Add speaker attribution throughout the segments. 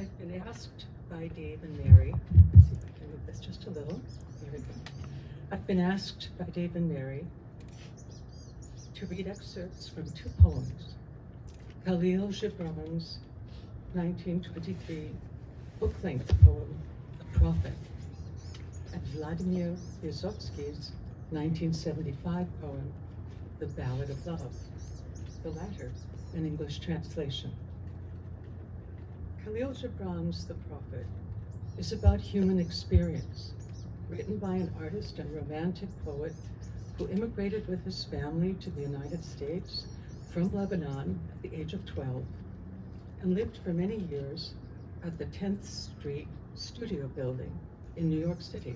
Speaker 1: I've been asked by Dave and Mary, let's see if I can move this just a little. There we go. I've been asked by Dave and Mary to read excerpts from two poems. Khalil Gibran's 1923 book-length poem, The Prophet, and Vladimir Vysotsky's 1975 poem, The Ballad of Love, the latter an English translation. Khalil Gibran's The Prophet is about human experience, written by an artist and romantic poet who immigrated with his family to the United States from Lebanon at the age of 12 and lived for many years at the 10th Street Studio Building in New York City.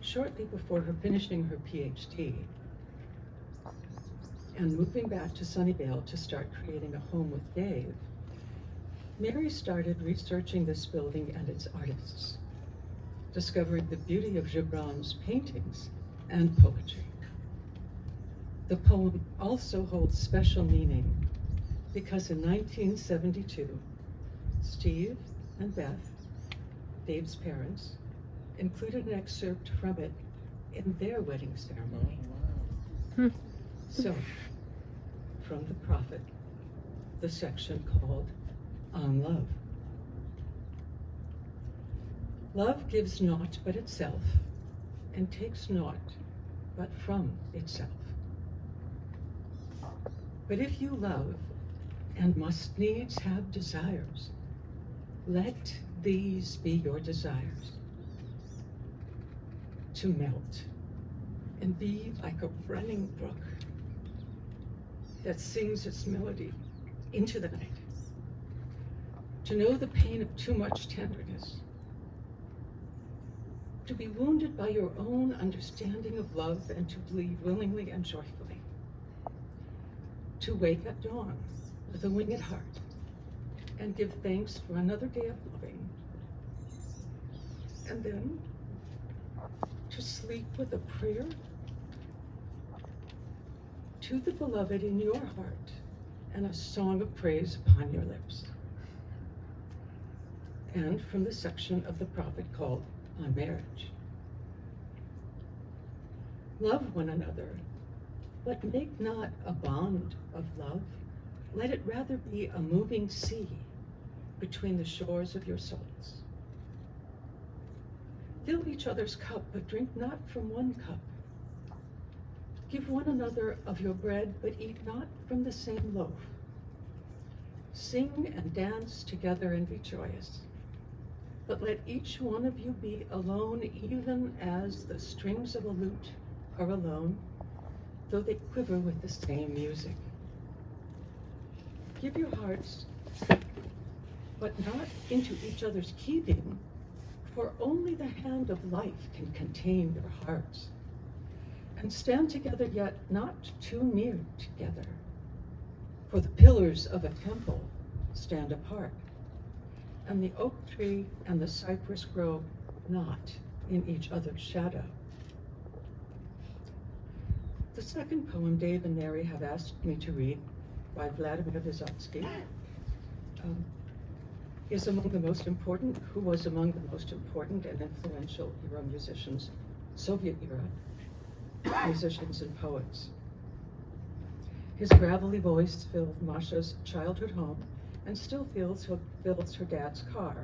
Speaker 1: Shortly before her finishing her PhD and moving back to Sunnyvale to start creating a home with Dave, Mary started researching this building and its artists, discovering the beauty of Gibran's paintings and poetry. The poem also holds special meaning because in 1972, Steve and Beth, Dave's parents, included an excerpt from it in their wedding ceremony. So, from The Prophet, the section called On Love. Love gives naught but itself, and takes naught but from itself. But if you love, and must needs have desires, let these be your desires. To melt and be like a running brook that sings its melody into the night. To know the pain of too much tenderness. To be wounded by your own understanding of love and to bleed willingly and joyfully. To wake at dawn with a winged heart and give thanks for another day of loving. And then to sleep with a prayer to the beloved in your heart and a song of praise upon your lips. And from the section of The Prophet called On Marriage. Love one another, but make not a bond of love. Let it rather be a moving sea between the shores of your souls. Fill each other's cup, but drink not from one cup. Give one another of your bread, but eat not from the same loaf. Sing and dance together and be joyous. But let each one of you be alone, even as the strings of a lute are alone, though they quiver with the same music. Give your hearts, but not into each other's keeping, for only the hand of life can contain your hearts. And stand together, yet not too near together, for the pillars of a temple stand apart, and the oak tree and the cypress grow not in each other's shadow. The second poem Dave and Mary have asked me to read, by Vladimir Vysotsky, was among the most important and influential Euro musicians, Soviet era musicians and poets. His gravelly voice filled Masha's childhood home and still fills her dad's car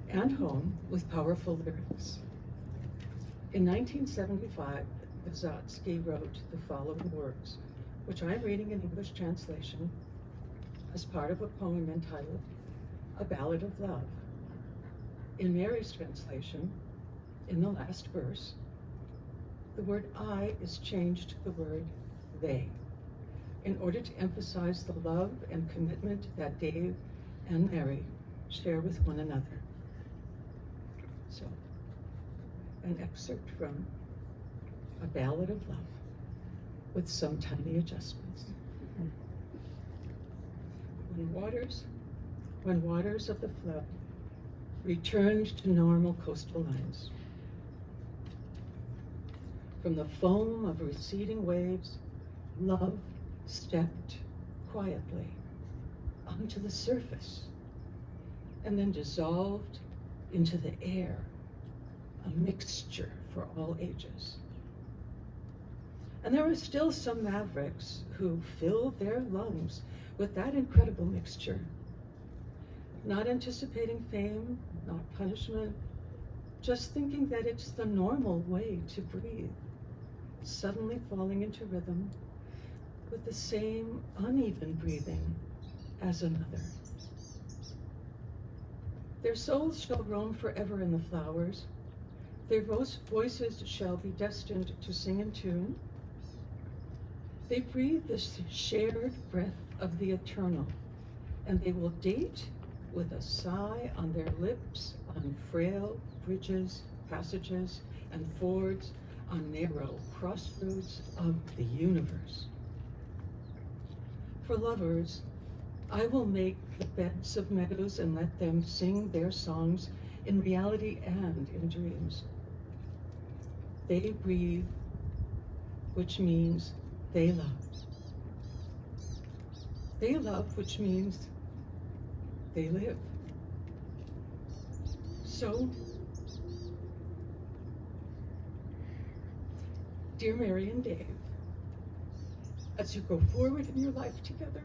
Speaker 1: and home with powerful lyrics. In 1975, Vysotsky wrote the following words, which I'm reading in English translation as part of a poem entitled A Ballad of Love. In Mary's translation, in the last verse, the word I is changed to the word they, in order to emphasize the love and commitment that Dave and Mary share with one another. So, an excerpt from A Ballad of Love, with some tiny adjustments. When waters of the flood returned to normal coastal lines, from the foam of receding waves, love stepped quietly onto the surface and then dissolved into the air, a mixture for all ages. And there are still some mavericks who fill their lungs with that incredible mixture, not anticipating fame, not punishment, just thinking that it's the normal way to breathe, suddenly falling into rhythm with the same uneven breathing as another. Their souls shall roam forever in the flowers. Their voices shall be destined to sing in tune. They breathe this shared breath of the eternal, and they will date with a sigh on their lips on frail bridges, passages, and fords on narrow crossroads of the universe. For lovers, I will make the beds of meadows and let them sing their songs in reality and in dreams. They breathe, which means they love. They love, which means they live. So, dear Mary and Dave, as you go forward in your life together,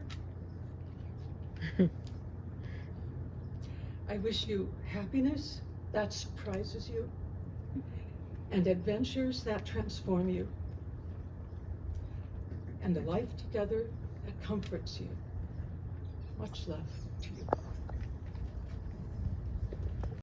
Speaker 1: I wish you happiness that surprises you and adventures that transform you, and a life together that comforts you. Much love.